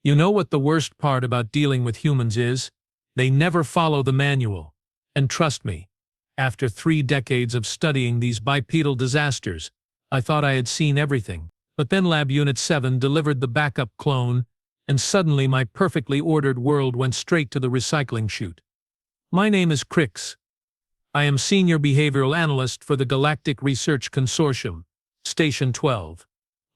You know what the worst part about dealing with humans is? They never follow the manual. And trust me, after 3 decades of studying these bipedal disasters, I thought I had seen everything. But then Lab Unit 7 delivered the backup clone, and suddenly my perfectly ordered world went straight to the recycling chute. My name is Crix. I am Senior Behavioral Analyst for the Galactic Research Consortium, Station 12.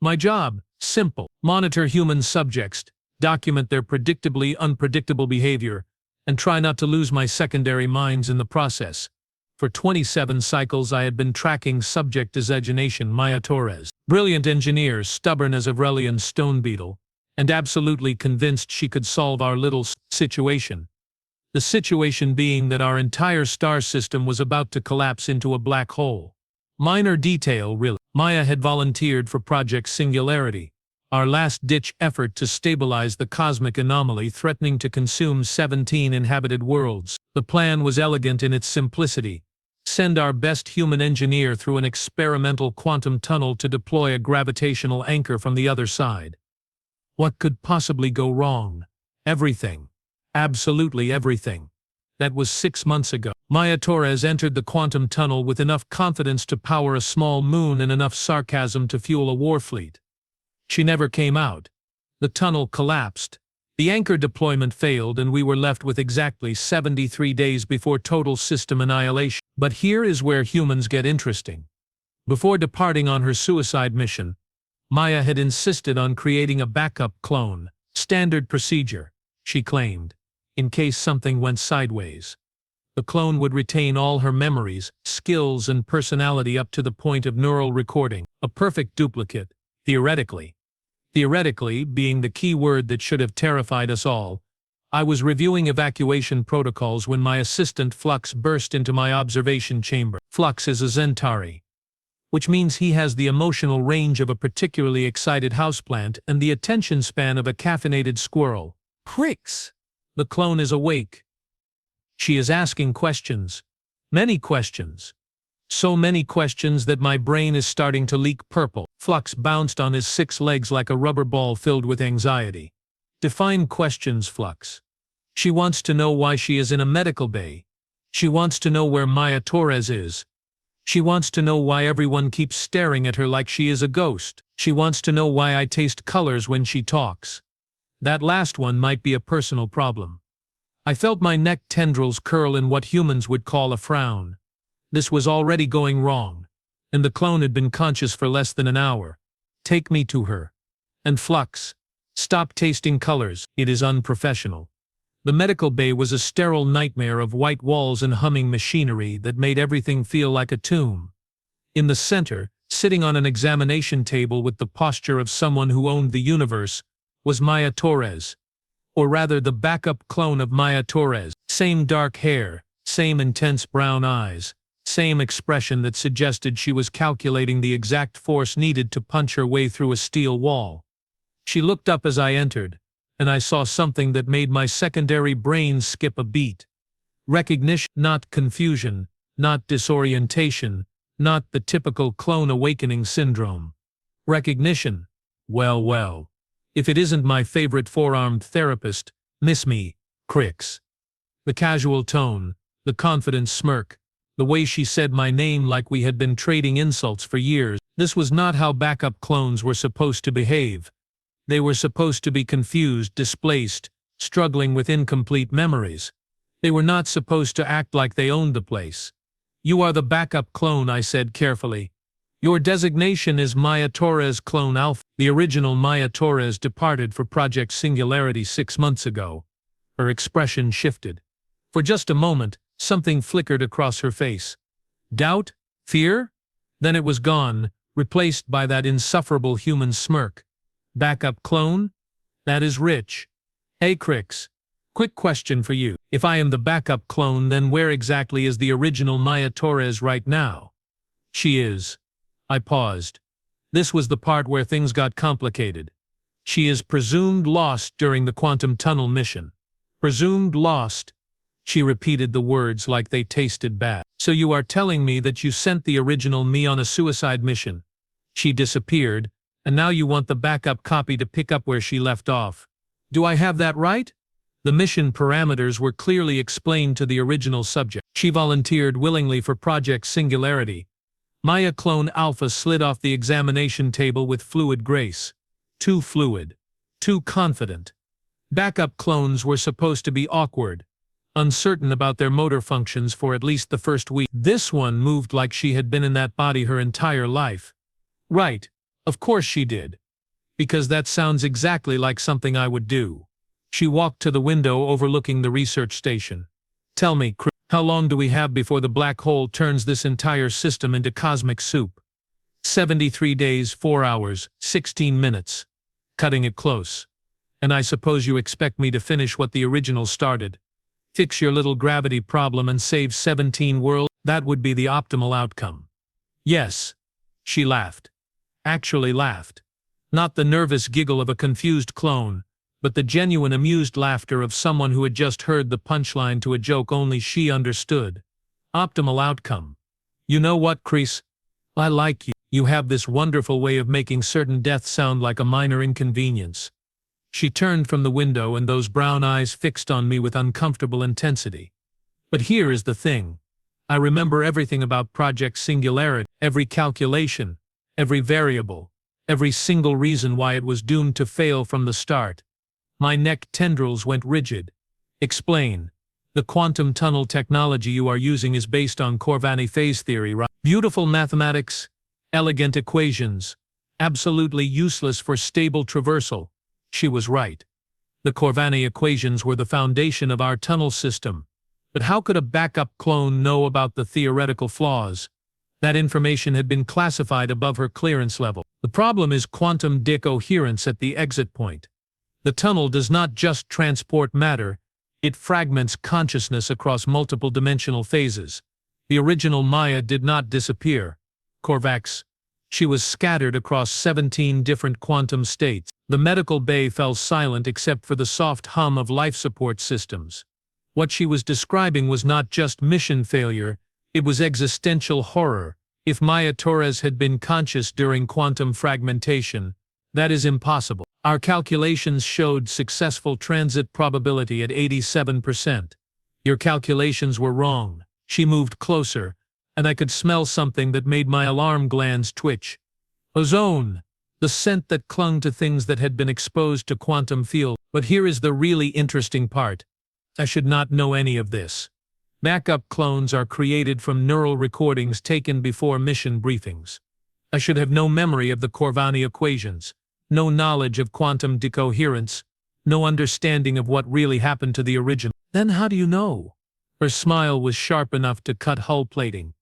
My job, simple: monitor human subjects, document their predictably unpredictable behavior, and try not to lose my secondary minds in the process. For 27 cycles I had been tracking subject designation Maya Torres, brilliant engineer, stubborn as Aurelian's stone beetle, and absolutely convinced she could solve our little situation. The situation being that our entire star system was about to collapse into a black hole. Minor detail, really. Maya had volunteered for Project Singularity, our last-ditch effort to stabilize the cosmic anomaly threatening to consume 17 inhabited worlds. The plan was elegant in its simplicity: send our best human engineer through an experimental quantum tunnel to deploy a gravitational anchor from the other side. What could possibly go wrong? Everything. Absolutely everything. That was 6 months ago. Maya Torres entered the quantum tunnel with enough confidence to power a small moon and enough sarcasm to fuel a war fleet. She never came out. The tunnel collapsed. The anchor deployment failed, and we were left with exactly 73 days before total system annihilation. But here is where humans get interesting. Before departing on her suicide mission, Maya had insisted on creating a backup clone. Standard procedure, she claimed, in case something went sideways. The clone would retain all her memories, skills, and personality up to the point of neural recording. A perfect duplicate, theoretically. Theoretically being the key word that should have terrified us all. I was reviewing evacuation protocols when my assistant Flux burst into my observation chamber. Flux is a Zentari, which means he has the emotional range of a particularly excited houseplant and the attention span of a caffeinated squirrel. Crix! The clone is awake. She is asking questions. Many questions. So many questions that my brain is starting to leak purple. Flux bounced on his 6 legs like a rubber ball filled with anxiety. Define questions, Flux. She wants to know why she is in a medical bay. She wants to know where Maya Torres is. She wants to know why everyone keeps staring at her like she is a ghost. She wants to know why I taste colors when she talks. That last one might be a personal problem. I felt my neck tendrils curl in what humans would call a frown. This was already going wrong, and the clone had been conscious for less than an hour. Take me to her. And Flux, stop tasting colors. It is unprofessional. The medical bay was a sterile nightmare of white walls and humming machinery that made everything feel like a tomb. In the center, sitting on an examination table with the posture of someone who owned the universe, was Maya Torres. Or rather, the backup clone of Maya Torres. Same dark hair, same intense brown eyes, same expression that suggested she was calculating the exact force needed to punch her way through a steel wall. She looked up as I entered, and I saw something that made my secondary brain skip a beat. Recognition, not confusion, not disorientation, not the typical clone awakening syndrome. Recognition. Well. If it isn't my favorite four-armed therapist, Miss Me, Crix. The casual tone, the confident smirk, the way she said my name like we had been trading insults for years. This was not how backup clones were supposed to behave. They were supposed to be confused, displaced, struggling with incomplete memories. They were not supposed to act like they owned the place. You are the backup clone, I said carefully. Your designation is Maya Torres Clone Alpha. The original Maya Torres departed for Project Singularity 6 months ago. Her expression shifted. For just a moment, something flickered across her face. Doubt? Fear? Then it was gone, replaced by that insufferable human smirk. Backup clone? That is rich. Hey Crix, quick question for you. If I am the backup clone, then where exactly is the original Maya Torres right now? She is. I paused. This was the part where things got complicated. She is presumed lost during the quantum tunnel mission. Presumed lost. She repeated the words like they tasted bad. So you are telling me that you sent the original me on a suicide mission. She disappeared, and now you want the backup copy to pick up where she left off. Do I have that right? The mission parameters were clearly explained to the original subject. She volunteered willingly for Project Singularity. Maya Clone Alpha slid off the examination table with fluid grace. Too fluid. Too confident. Backup clones were supposed to be awkward, uncertain about their motor functions for at least the first week. This one moved like she had been in that body her entire life. Right, of course she did. Because that sounds exactly like something I would do. She walked to the window overlooking the research station. Tell me, how long do we have before the black hole turns this entire system into cosmic soup? 73 days, 4 hours, 16 minutes. Cutting it close. And I suppose you expect me to finish what the original started. Fix your little gravity problem and save 17 worlds? That would be the optimal outcome. Yes. She laughed. Actually laughed. Not the nervous giggle of a confused clone, but the genuine amused laughter of someone who had just heard the punchline to a joke only she understood. Optimal outcome. You know what, Kreese? I like you. You have this wonderful way of making certain death sound like a minor inconvenience. She turned from the window and those brown eyes fixed on me with uncomfortable intensity. But here is the thing. I remember everything about Project Singularity, every calculation, every variable, every single reason why it was doomed to fail from the start. My neck tendrils went rigid. Explain. The quantum tunnel technology you are using is based on Corvani phase theory, right? Beautiful mathematics, elegant equations, absolutely useless for stable traversal. She was right. The Corvani equations were the foundation of our tunnel system. But how could a backup clone know about the theoretical flaws? That information had been classified above her clearance level. The problem is quantum decoherence at the exit point. The tunnel does not just transport matter, it fragments consciousness across multiple dimensional phases. The original Maya did not disappear. Corvax. She was scattered across 17 different quantum states. The medical bay fell silent except for the soft hum of life support systems. What she was describing was not just mission failure, it was existential horror. If Maya Torres had been conscious during quantum fragmentation, that is impossible. Our calculations showed successful transit probability at 87%. Your calculations were wrong. She moved closer, and I could smell something that made my alarm glands twitch. Ozone, the scent that clung to things that had been exposed to quantum field. But here is the really interesting part. I should not know any of this. Backup clones are created from neural recordings taken before mission briefings. I should have no memory of the Corvani equations, no knowledge of quantum decoherence, no understanding of what really happened to the original. Then how do you know? Her smile was sharp enough to cut hull plating.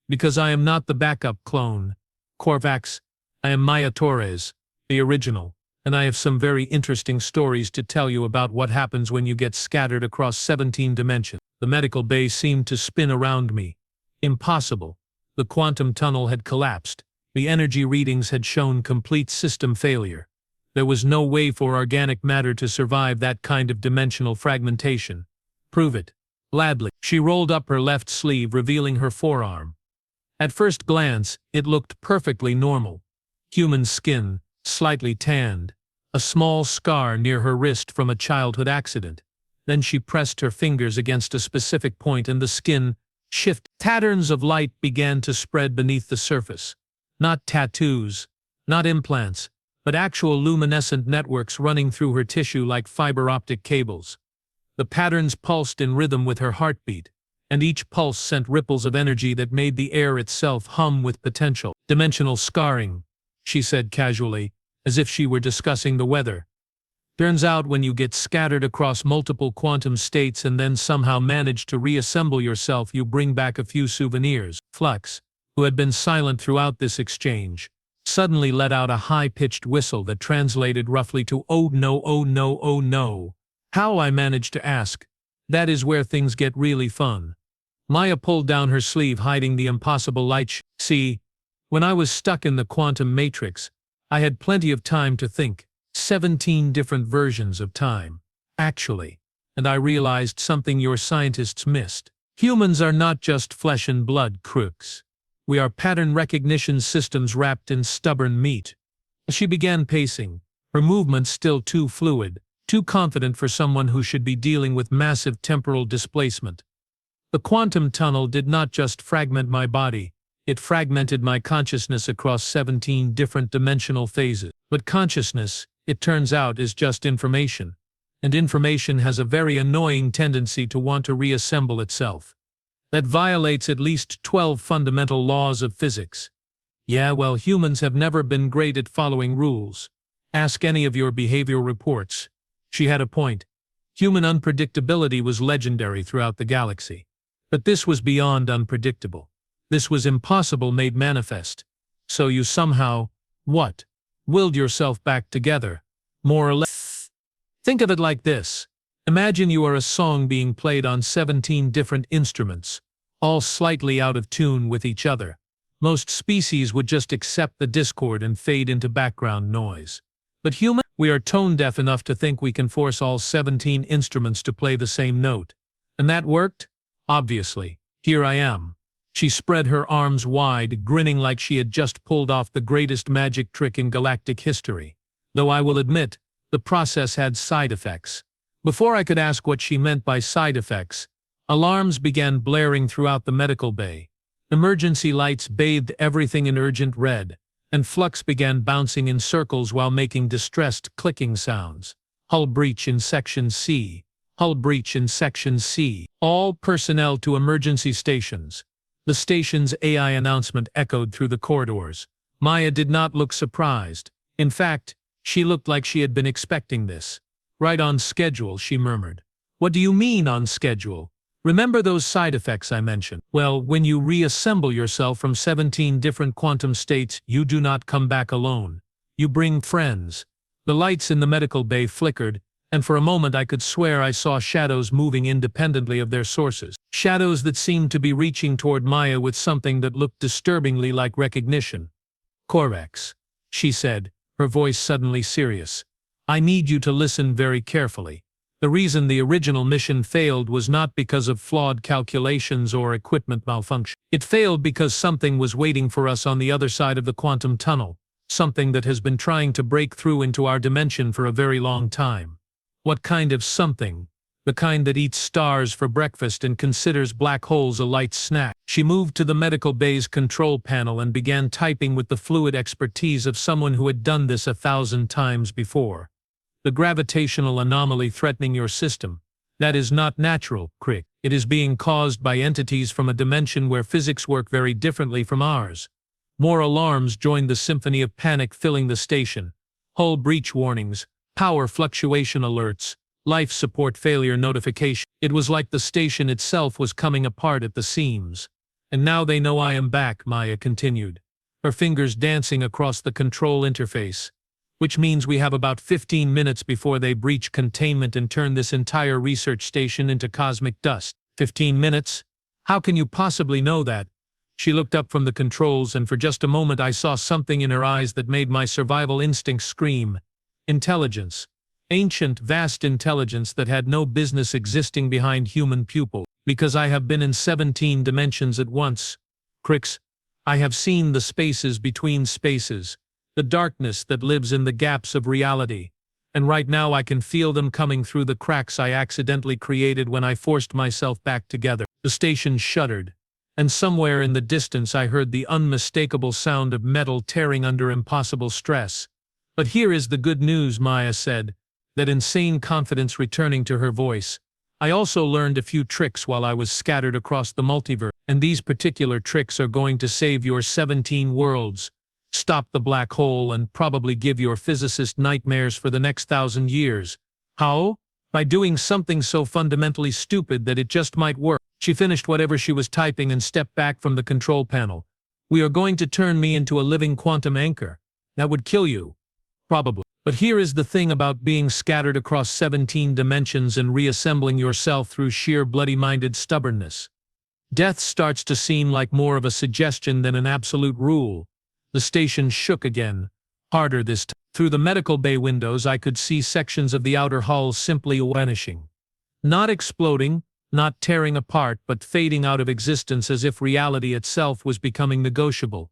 Because I am not the backup clone. Corvax, I am Maya Torres, the original, and I have some very interesting stories to tell you about what happens when you get scattered across 17 dimensions. The medical bay seemed to spin around me. Impossible. The quantum tunnel had collapsed. The energy readings had shown complete system failure. There was no way for organic matter to survive that kind of dimensional fragmentation. Prove it. Gladly. She rolled up her left sleeve, revealing her forearm. At first glance, it looked perfectly normal. Human skin, slightly tanned. A small scar near her wrist from a childhood accident. Then she pressed her fingers against a specific point and the skin shifted. Patterns of light began to spread beneath the surface. Not tattoos, not implants, but actual luminescent networks running through her tissue like fiber optic cables. The patterns pulsed in rhythm with her heartbeat, and each pulse sent ripples of energy that made the air itself hum with potential. Dimensional scarring, she said casually, as if she were discussing the weather. Turns out when you get scattered across multiple quantum states and then somehow manage to reassemble yourself, you bring back a few souvenirs. Flux, who had been silent throughout this exchange, suddenly let out a high-pitched whistle that translated roughly to "Oh no, oh no, oh no." How, I managed to ask. That is where things get really fun. Maya pulled down her sleeve, hiding the impossible light. See, when I was stuck in the quantum matrix, I had plenty of time to think. 17 different versions of time, actually. And I realized something your scientists missed. Humans are not just flesh and blood crooks. We are pattern recognition systems wrapped in stubborn meat. She began pacing, her movements still too fluid. too confident for someone who should be dealing with massive temporal displacement. The quantum tunnel did not just fragment my body, it fragmented my consciousness across 17 different dimensional phases. But consciousness, it turns out, is just information, and information has a very annoying tendency to want to reassemble itself. That violates at least 12 fundamental laws of physics. Yeah, well, humans have never been great at following rules. Ask any of your behavioral reports. She had a point. Human unpredictability was legendary throughout the galaxy. But this was beyond unpredictable. This was impossible made manifest. So you somehow, what? Willed yourself back together, more or less. Think of it like this. Imagine you are a song being played on 17 different instruments, all slightly out of tune with each other. Most species would just accept the discord and fade into background noise. But humans, we are tone-deaf enough to think we can force all 17 instruments to play the same note. And that worked? Obviously. Here I am. She spread her arms wide, grinning like she had just pulled off the greatest magic trick in galactic history. Though I will admit, the process had side effects. Before I could ask what she meant by side effects, alarms began blaring throughout the medical bay. Emergency lights bathed everything in urgent red, and flux began bouncing in circles while making distressed clicking sounds. Hull breach in Section C. Hull breach in Section C. All personnel to emergency stations. The station's AI announcement echoed through the corridors. Maya did not look surprised. In fact, she looked like she had been expecting this. Right on schedule, she murmured. What do you mean on schedule? Remember those side effects I mentioned? Well, when you reassemble yourself from 17 different quantum states, you do not come back alone. You bring friends. The lights in the medical bay flickered, and for a moment I could swear I saw shadows moving independently of their sources. Shadows that seemed to be reaching toward Maya with something that looked disturbingly like recognition. Corvex, she said, her voice suddenly serious. I need you to listen very carefully. The reason the original mission failed was not because of flawed calculations or equipment malfunction. It failed because something was waiting for us on the other side of the quantum tunnel, something that has been trying to break through into our dimension for a very long time. What kind of something? The kind that eats stars for breakfast and considers black holes a light snack. She moved to the medical bay's control panel and began typing with the fluid expertise of someone who had done this 1,000 times before. The gravitational anomaly threatening your system. That is not natural, Crick. It is being caused by entities from a dimension where physics work very differently from ours. More alarms joined the symphony of panic filling the station. Hull breach warnings, power fluctuation alerts, life support failure notification. It was like the station itself was coming apart at the seams. And now they know I am back, Maya continued, her fingers dancing across the control interface. Which means we have about 15 minutes before they breach containment and turn this entire research station into cosmic dust. 15 minutes? How can you possibly know that? She looked up from the controls, and for just a moment I saw something in her eyes that made my survival instinct scream. Intelligence. Ancient, vast intelligence that had no business existing behind human pupil. Because I have been in 17 dimensions at once. Crix, I have seen the spaces between spaces. The darkness that lives in the gaps of reality. And right now I can feel them coming through the cracks I accidentally created when I forced myself back together. The station shuddered, and somewhere in the distance I heard the unmistakable sound of metal tearing under impossible stress. But here is the good news, Maya said, that insane confidence returning to her voice. I also learned a few tricks while I was scattered across the multiverse, and these particular tricks are going to save your 17 worlds. Stop the black hole and probably give your physicist nightmares for the next 1,000 years. How? By doing something so fundamentally stupid that it just might work. She finished whatever she was typing and stepped back from the control panel. We are going to turn me into a living quantum anchor. That would kill you. Probably. But here is the thing about being scattered across 17 dimensions and reassembling yourself through sheer bloody-minded stubbornness. Death starts to seem like more of a suggestion than an absolute rule. The station shook again, harder this time. Through the medical bay windows I could see sections of the outer hull simply vanishing. Not exploding, not tearing apart, but fading out of existence as if reality itself was becoming negotiable.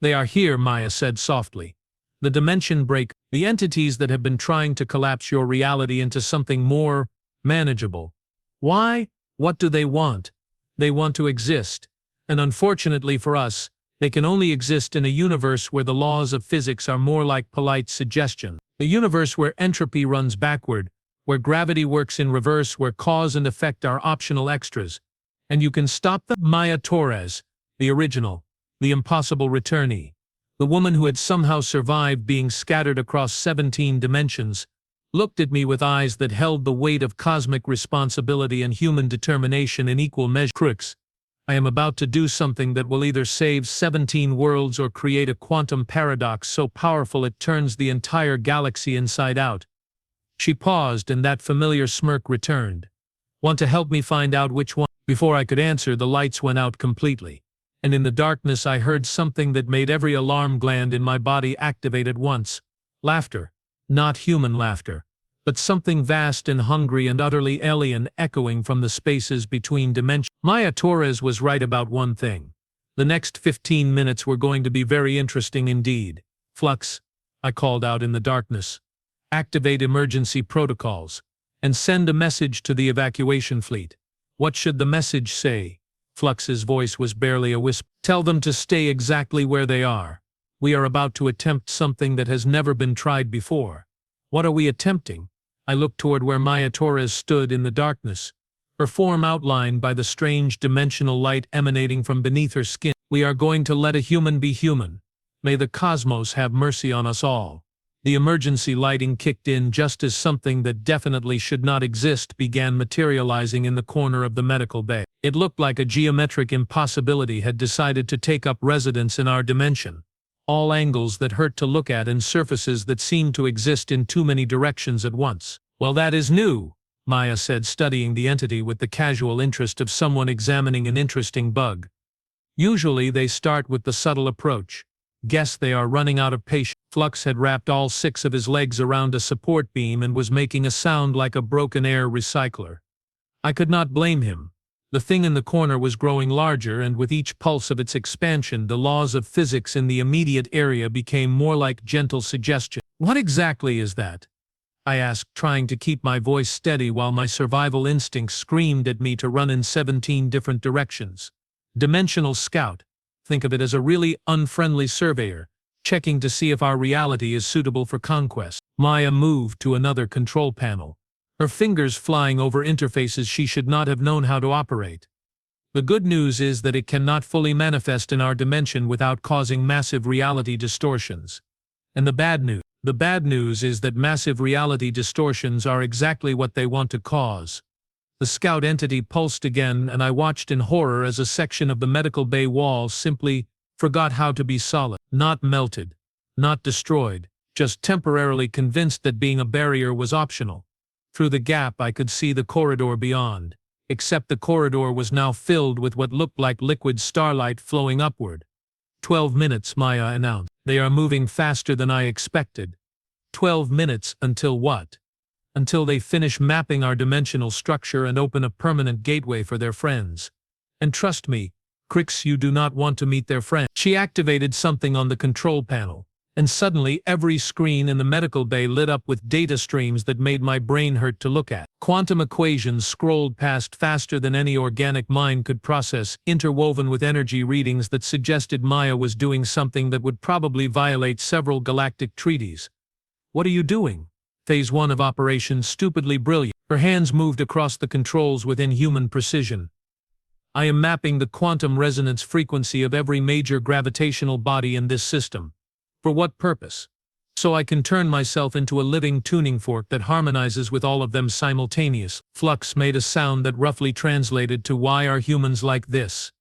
They are here, Maya said softly. The dimension break, the entities that have been trying to collapse your reality into something more manageable. Why? What do they want? They want to exist. And unfortunately for us, they can only exist in a universe where the laws of physics are more like polite suggestion. A universe where entropy runs backward, where gravity works in reverse, where cause and effect are optional extras. And you can stop them. Maya Torres, the original, the impossible returnee, the woman who had somehow survived being scattered across 17 dimensions, looked at me with eyes that held the weight of cosmic responsibility and human determination in equal measure. Crooks, I am about to do something that will either save 17 worlds or create a quantum paradox so powerful it turns the entire galaxy inside out. She paused and that familiar smirk returned. Want to help me find out which one? Before I could answer, the lights went out completely, and in the darkness I heard something that made every alarm gland in my body activate at once. Laughter. Not human laughter, but something vast and hungry and utterly alien echoing from the spaces between dimensions. Maya Torres was right about one thing. The next 15 minutes were going to be very interesting indeed. Flux, I called out in the darkness. Activate emergency protocols, and send a message to the evacuation fleet. What should the message say? Flux's voice was barely a whisper. Tell them to stay exactly where they are. We are about to attempt something that has never been tried before. What are we attempting? I looked toward where Maya Torres stood in the darkness, her form outlined by the strange dimensional light emanating from beneath her skin. We are going to let a human be human. May the cosmos have mercy on us all. The emergency lighting kicked in just as something that definitely should not exist began materializing in the corner of the medical bay. It looked like a geometric impossibility had decided to take up residence in our dimension. All angles that hurt to look at and surfaces that seemed to exist in too many directions at once. Well, that is new, Maya said, studying the entity with the casual interest of someone examining an interesting bug. Usually they start with the subtle approach. Guess they are running out of patience. Flux had wrapped all 6 of his legs around a support beam and was making a sound like a broken air recycler. I could not blame him. The thing in the corner was growing larger, and with each pulse of its expansion, the laws of physics in the immediate area became more like gentle suggestion. What exactly is that? I asked, trying to keep my voice steady while my survival instincts screamed at me to run in 17 different directions. Dimensional scout. Think of it as a really unfriendly surveyor, checking to see if our reality is suitable for conquest. Maya moved to another control panel, her fingers flying over interfaces she should not have known how to operate. The good news is that it cannot fully manifest in our dimension without causing massive reality distortions. And the bad news is that massive reality distortions are exactly what they want to cause. The scout entity pulsed again, and I watched in horror as a section of the medical bay wall simply forgot how to be solid. Not melted, not destroyed, just temporarily convinced that being a barrier was optional. Through the gap I could see the corridor beyond, except the corridor was now filled with what looked like liquid starlight flowing upward. 12 minutes, Maya announced. They are moving faster than I expected. 12 minutes until what? Until they finish mapping our dimensional structure and open a permanent gateway for their friends. And trust me, Crix, you do not want to meet their friend. She activated something on the control panel, and suddenly every screen in the medical bay lit up with data streams that made my brain hurt to look at. Quantum equations scrolled past faster than any organic mind could process, interwoven with energy readings that suggested Maya was doing something that would probably violate several galactic treaties. What are you doing? Phase 1 of Operation Stupidly Brilliant. Her hands moved across the controls with inhuman precision. I am mapping the quantum resonance frequency of every major gravitational body in this system. For what purpose? So I can turn myself into a living tuning fork that harmonizes with all of them simultaneously. Flux made a sound that roughly translated to "Why are humans like this?"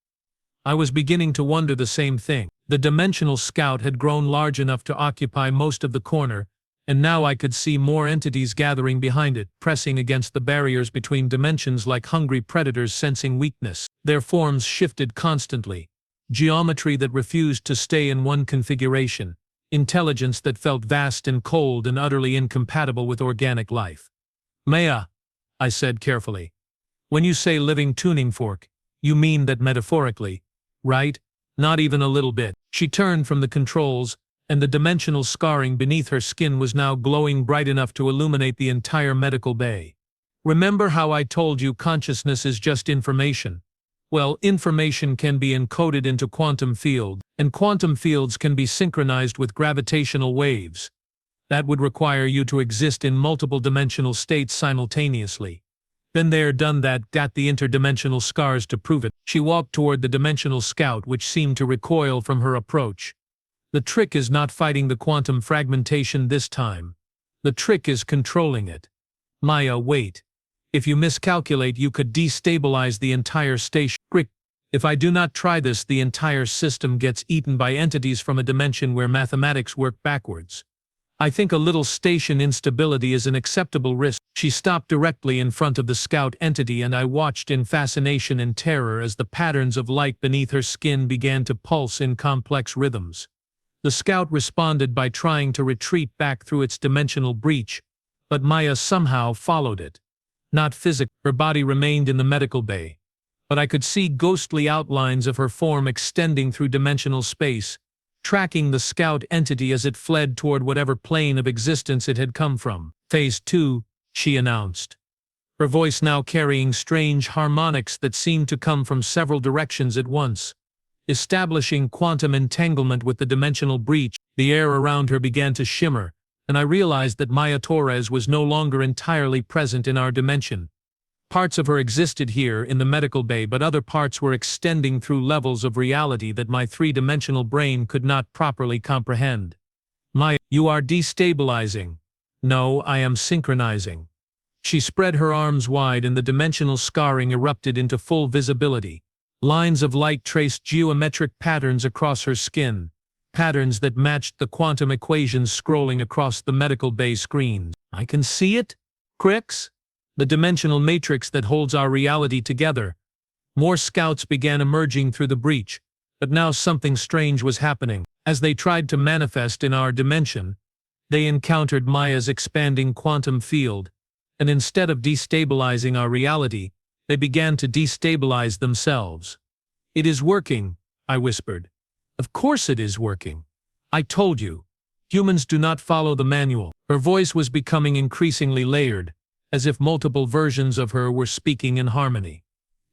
I was beginning to wonder the same thing. The dimensional scout had grown large enough to occupy most of the corner, and now I could see more entities gathering behind it, pressing against the barriers between dimensions like hungry predators sensing weakness. Their forms shifted constantly. Geometry that refused to stay in one configuration. Intelligence that felt vast and cold and utterly incompatible with organic life. Maya, I said carefully. When you say living tuning fork, you mean that metaphorically, right? Not even a little bit. She turned from the controls, and the dimensional scarring beneath her skin was now glowing bright enough to illuminate the entire medical bay. Remember how I told you consciousness is just information? Well, information can be encoded into quantum field, and quantum fields can be synchronized with gravitational waves. That would require you to exist in multiple dimensional states simultaneously. Been there, done that, got the interdimensional scars to prove it. She walked toward the dimensional scout, which seemed to recoil from her approach. The trick is not fighting the quantum fragmentation this time. The trick is controlling it. Maya, wait. If you miscalculate, you could destabilize the entire station. If I do not try this, the entire system gets eaten by entities from a dimension where mathematics work backwards. I think a little station instability is an acceptable risk. She stopped directly in front of the scout entity, and I watched in fascination and terror as the patterns of light beneath her skin began to pulse in complex rhythms. The scout responded by trying to retreat back through its dimensional breach, but Maya somehow followed it. Not physically, her body remained in the medical bay, but I could see ghostly outlines of her form extending through dimensional space, tracking the scout entity as it fled toward whatever plane of existence it had come from. Phase 2, she announced, her voice now carrying strange harmonics that seemed to come from several directions at once. Establishing quantum entanglement with the dimensional breach, the air around her began to shimmer, and I realized that Maya Torres was no longer entirely present in our dimension. Parts of her existed here in the medical bay, but other parts were extending through levels of reality that my three-dimensional brain could not properly comprehend. Maya, you are destabilizing. No, I am synchronizing. She spread her arms wide and the dimensional scarring erupted into full visibility. Lines of light traced geometric patterns across her skin, patterns that matched the quantum equations scrolling across the medical bay screen. I can see it? Crix? The dimensional matrix that holds our reality together. More scouts began emerging through the breach, but now something strange was happening. As they tried to manifest in our dimension, they encountered Maya's expanding quantum field, and instead of destabilizing our reality, they began to destabilize themselves. It is working, I whispered. Of course it is working. I told you. Humans do not follow the manual. Her voice was becoming increasingly layered, as if multiple versions of her were speaking in harmony.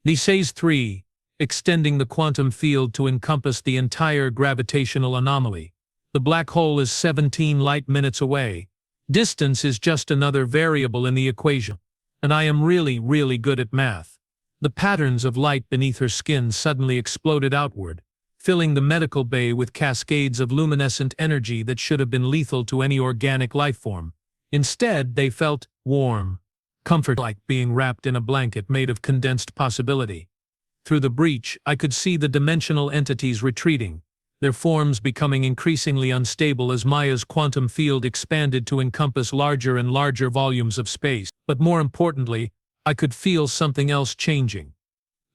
Phase 3, extending the quantum field to encompass the entire gravitational anomaly. The black hole is 17 light-minutes away. Distance is just another variable in the equation. And I am really, really good at math. The patterns of light beneath her skin suddenly exploded outward, filling the medical bay with cascades of luminescent energy that should have been lethal to any organic life form. Instead, they felt warm, comfort-like being wrapped in a blanket made of condensed possibility. Through the breach, I could see the dimensional entities retreating, their forms becoming increasingly unstable as Maya's quantum field expanded to encompass larger and larger volumes of space. But more importantly, I could feel something else changing.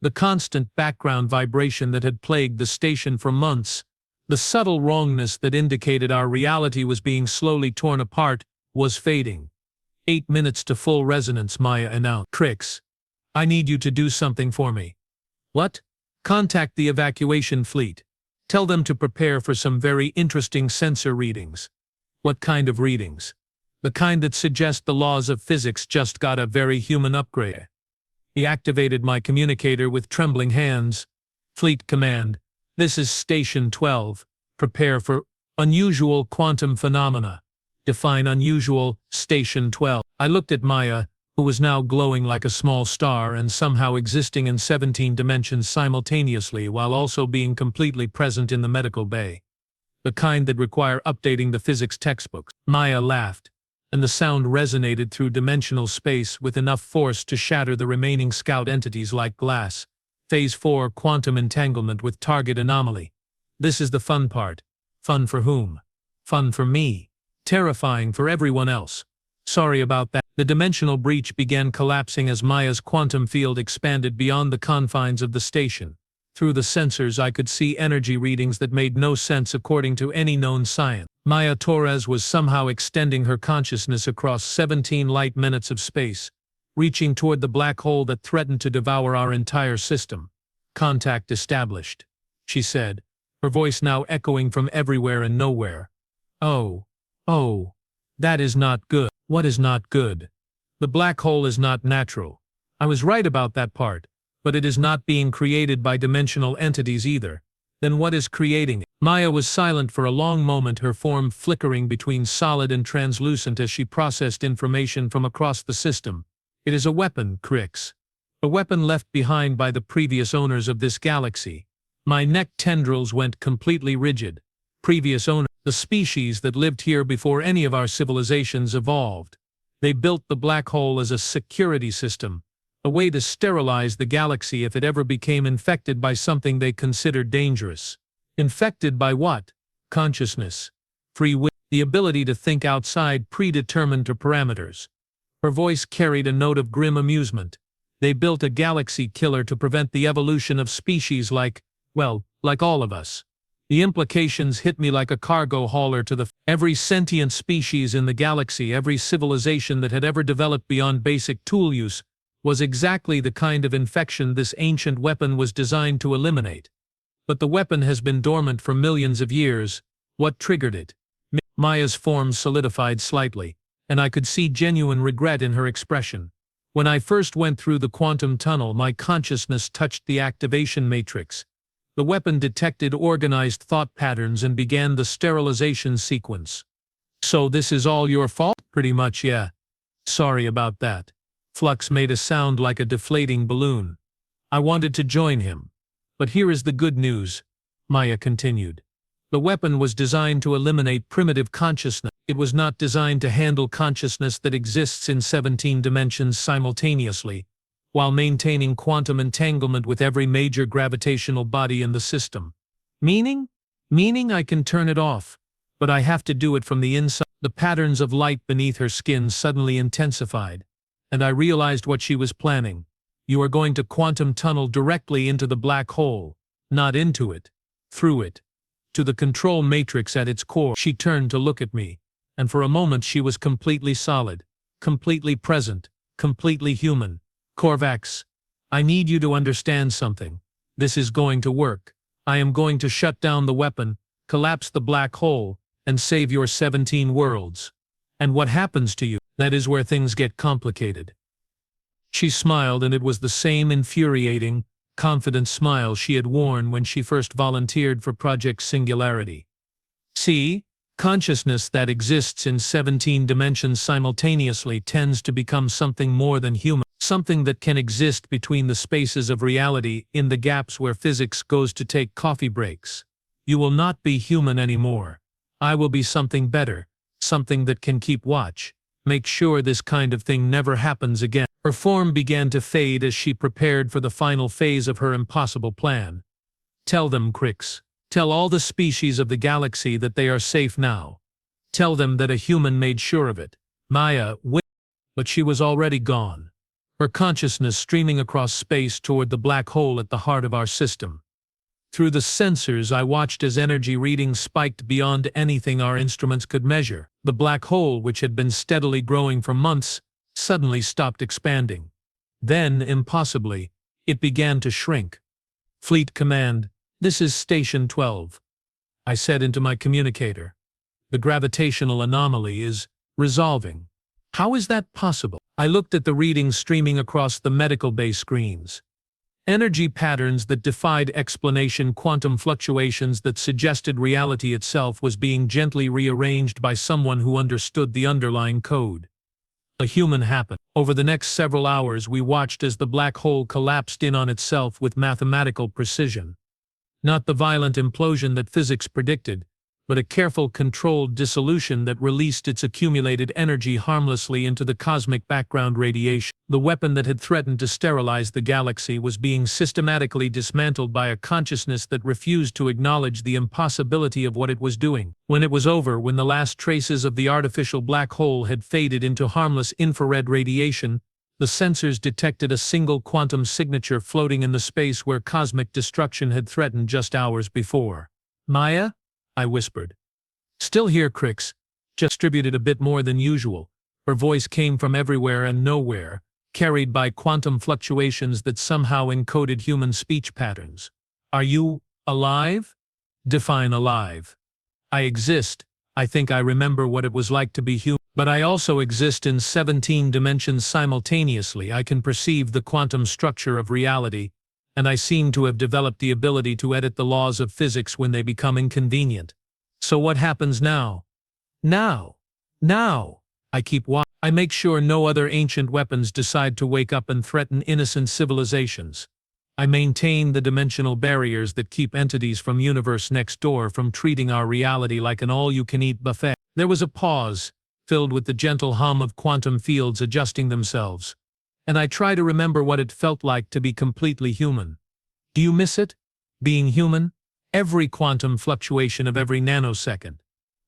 The constant background vibration that had plagued the station for months, the subtle wrongness that indicated our reality was being slowly torn apart, was fading. 8 minutes to full resonance, Maya announced. Crix, I need you to do something for me. What? Contact the evacuation fleet. Tell them to prepare for some very interesting sensor readings. What kind of readings? The kind that suggest the laws of physics just got a very human upgrade. He activated my communicator with trembling hands. Fleet command. This is Station 12. Prepare for unusual quantum phenomena. Define unusual, Station 12. I looked at Maya, who was now glowing like a small star and somehow existing in 17 dimensions simultaneously while also being completely present in the medical bay. The kind that require updating the physics textbooks. Maya laughed, and the sound resonated through dimensional space with enough force to shatter the remaining scout entities like glass. Phase 4, quantum entanglement with target anomaly. This is the fun part. Fun for whom? Fun for me. Terrifying for everyone else. Sorry about that. The dimensional breach began collapsing as Maya's quantum field expanded beyond the confines of the station. Through the sensors I could see energy readings that made no sense according to any known science. Maya Torres was somehow extending her consciousness across 17 light-minutes of space, reaching toward the black hole that threatened to devour our entire system. Contact established, she said, her voice now echoing from everywhere and nowhere. Oh, oh, that is not good. What is not good? The black hole is not natural. I was right about that part, but it is not being created by dimensional entities either. Then what is creating it? Maya was silent for a long moment, her form flickering between solid and translucent as she processed information from across the system. It is a weapon, Crix. A weapon left behind by the previous owners of this galaxy. My neck tendrils went completely rigid. Previous owner, the species that lived here before any of our civilizations evolved. They built the black hole as a security system, a way to sterilize the galaxy if it ever became infected by something they considered dangerous. Infected by what? Consciousness. Free will. The ability to think outside predetermined parameters. Her voice carried a note of grim amusement. They built a galaxy killer to prevent the evolution of species like all of us. The implications hit me like a cargo hauler to every sentient species in the galaxy, every civilization that had ever developed beyond basic tool use, was exactly the kind of infection this ancient weapon was designed to eliminate. But the weapon has been dormant for millions of years. What triggered it? Maya's form solidified slightly, and I could see genuine regret in her expression. When I first went through the quantum tunnel, my consciousness touched the activation matrix. The weapon detected organized thought patterns and began the sterilization sequence. So this is all your fault? Pretty much, yeah. Sorry about that. Flux made a sound like a deflating balloon. I wanted to join him. But here is the good news, Maya continued. The weapon was designed to eliminate primitive consciousness. It was not designed to handle consciousness that exists in 17 dimensions simultaneously, while maintaining quantum entanglement with every major gravitational body in the system. Meaning? Meaning I can turn it off, but I have to do it from the inside. The patterns of light beneath her skin suddenly intensified, and I realized what she was planning. You are going to quantum tunnel directly into the black hole, not into it, through it, to the control matrix at its core. She turned to look at me, and for a moment she was completely solid, completely present, completely human. Korvax, I need you to understand something. This is going to work. I am going to shut down the weapon, collapse the black hole, and save your 17 worlds. And what happens to you? That is where things get complicated. She smiled, and it was the same infuriating, confident smile she had worn when she first volunteered for Project Singularity. See, consciousness that exists in 17 dimensions simultaneously tends to become something more than human. Something that can exist between the spaces of reality, in the gaps where physics goes to take coffee breaks. You will not be human anymore. I will be something better, something that can keep watch, make sure this kind of thing never happens again. Her form began to fade as she prepared for the final phase of her impossible plan. Tell them, Crix. Tell all the species of the galaxy that they are safe now. Tell them that a human made sure of it. Maya, wait. But she was already gone. Her consciousness streaming across space toward the black hole at the heart of our system. Through the sensors, I watched as energy readings spiked beyond anything our instruments could measure. The black hole, which had been steadily growing for months, suddenly stopped expanding. Then, impossibly, it began to shrink. Fleet Command, this is Station 12. I said into my communicator. The gravitational anomaly is resolving. How is that possible? I looked at the readings streaming across the medical bay screens. Energy patterns that defied explanation, quantum fluctuations that suggested reality itself was being gently rearranged by someone who understood the underlying code. A human happened. Over the next several hours, we watched as the black hole collapsed in on itself with mathematical precision. Not the violent implosion that physics predicted, but a careful, controlled dissolution that released its accumulated energy harmlessly into the cosmic background radiation. The weapon that had threatened to sterilize the galaxy was being systematically dismantled by a consciousness that refused to acknowledge the impossibility of what it was doing. When it was over, when the last traces of the artificial black hole had faded into harmless infrared radiation, the sensors detected a single quantum signature floating in the space where cosmic destruction had threatened just hours before. Maya? I whispered. Still here, Crix. Just distributed a bit more than usual. Her voice came from everywhere and nowhere, carried by quantum fluctuations that somehow encoded human speech patterns. Are you alive? Define alive. I exist. I think I remember what it was like to be human. But I also exist in 17 dimensions simultaneously. I can perceive the quantum structure of reality, and I seem to have developed the ability to edit the laws of physics when they become inconvenient. So what happens now? Now! I keep watching. I make sure no other ancient weapons decide to wake up and threaten innocent civilizations. I maintain the dimensional barriers that keep entities from universe next door from treating our reality like an all-you-can-eat buffet. There was a pause, filled with the gentle hum of quantum fields adjusting themselves. And I try to remember what it felt like to be completely human. Do you miss it? Being human? Every quantum fluctuation of every nanosecond.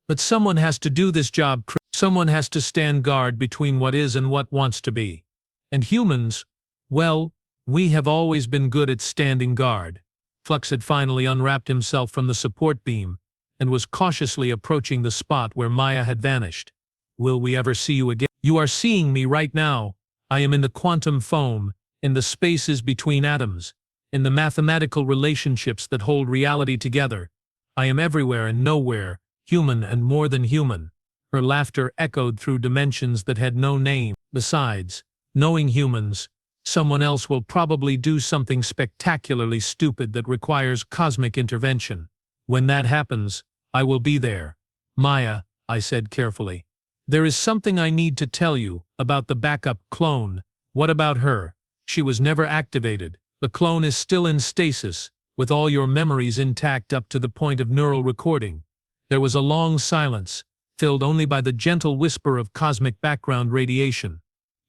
But someone has to do this job. Someone has to stand guard between what is and what wants to be. And humans, well, we have always been good at standing guard. Flux had finally unwrapped himself from the support beam and was cautiously approaching the spot where Maya had vanished. Will we ever see you again? You are seeing me right now. I am in the quantum foam, in the spaces between atoms, in the mathematical relationships that hold reality together. I am everywhere and nowhere, human and more than human. Her laughter echoed through dimensions that had no name. Besides, knowing humans, someone else will probably do something spectacularly stupid that requires cosmic intervention. When that happens, I will be there. Maya, I said carefully. There is something I need to tell you about the backup clone. What about her? She was never activated. The clone is still in stasis, with all your memories intact up to the point of neural recording. There was a long silence, filled only by the gentle whisper of cosmic background radiation.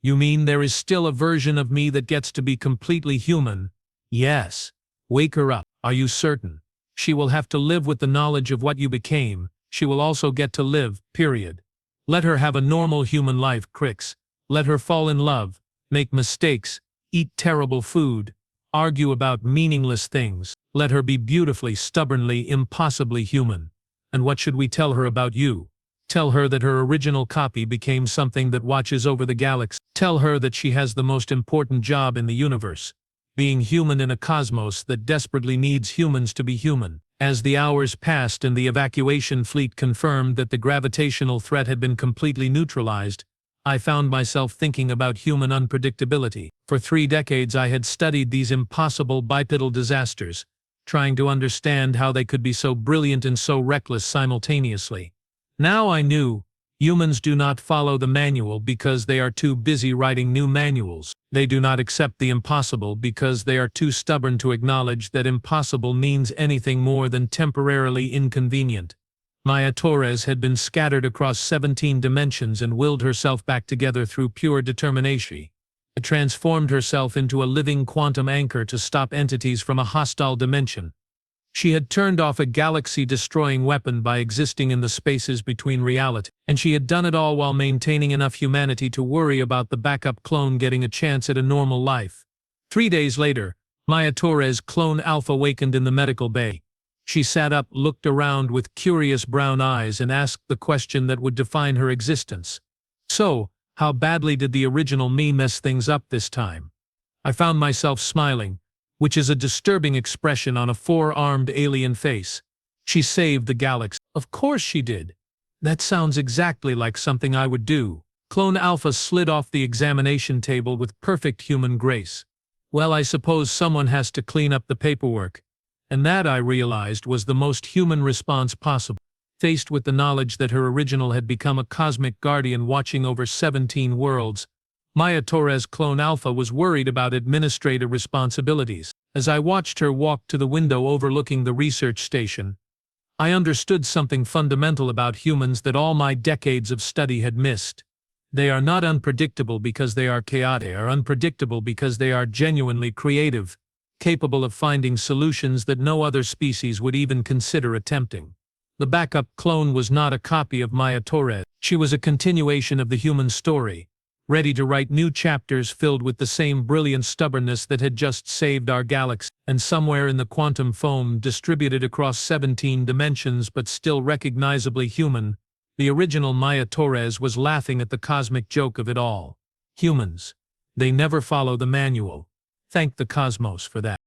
You mean there is still a version of me that gets to be completely human? Yes. Wake her up. Are you certain? She will have to live with the knowledge of what you became. She will also get to live, period. Let her have a normal human life, Crix. Let her fall in love, make mistakes, eat terrible food, argue about meaningless things. Let her be beautifully, stubbornly, impossibly human. And what should we tell her about you? Tell her that her original copy became something that watches over the galaxy. Tell her that she has the most important job in the universe, being human in a cosmos that desperately needs humans to be human. As the hours passed and the evacuation fleet confirmed that the gravitational threat had been completely neutralized, I found myself thinking about human unpredictability. For 3 decades I had studied these impossible bipedal disasters, trying to understand how they could be so brilliant and so reckless simultaneously. Now I knew, humans do not follow the manual because they are too busy writing new manuals. They do not accept the impossible because they are too stubborn to acknowledge that impossible means anything more than temporarily inconvenient. Maya Torres had been scattered across 17 dimensions and willed herself back together through pure determination. It transformed herself into a living quantum anchor to stop entities from a hostile dimension. She had turned off a galaxy-destroying weapon by existing in the spaces between reality, and she had done it all while maintaining enough humanity to worry about the backup clone getting a chance at a normal life. 3 days later, Maya Torres' clone Alpha wakened in the medical bay. She sat up, looked around with curious brown eyes, and asked the question that would define her existence. So, how badly did the original me mess things up this time? I found myself smiling, which is a disturbing expression on a 4-armed alien face. She saved the galaxy. Of course she did. That sounds exactly like something I would do. Clone Alpha slid off the examination table with perfect human grace. Well, I suppose someone has to clean up the paperwork. And that, I realized, was the most human response possible. Faced with the knowledge that her original had become a cosmic guardian watching over 17 worlds, Maya Torres' clone Alpha was worried about administrative responsibilities. As I watched her walk to the window overlooking the research station, I understood something fundamental about humans that all my decades of study had missed. They are not unpredictable because they are chaotic. They are unpredictable because they are genuinely creative, capable of finding solutions that no other species would even consider attempting. The backup clone was not a copy of Maya Torres. She was a continuation of the human story, ready to write new chapters filled with the same brilliant stubbornness that had just saved our galaxy. And somewhere in the quantum foam, distributed across 17 dimensions but still recognizably human, the original Maya Torres was laughing at the cosmic joke of it all. Humans. They never follow the manual. Thank the cosmos for that.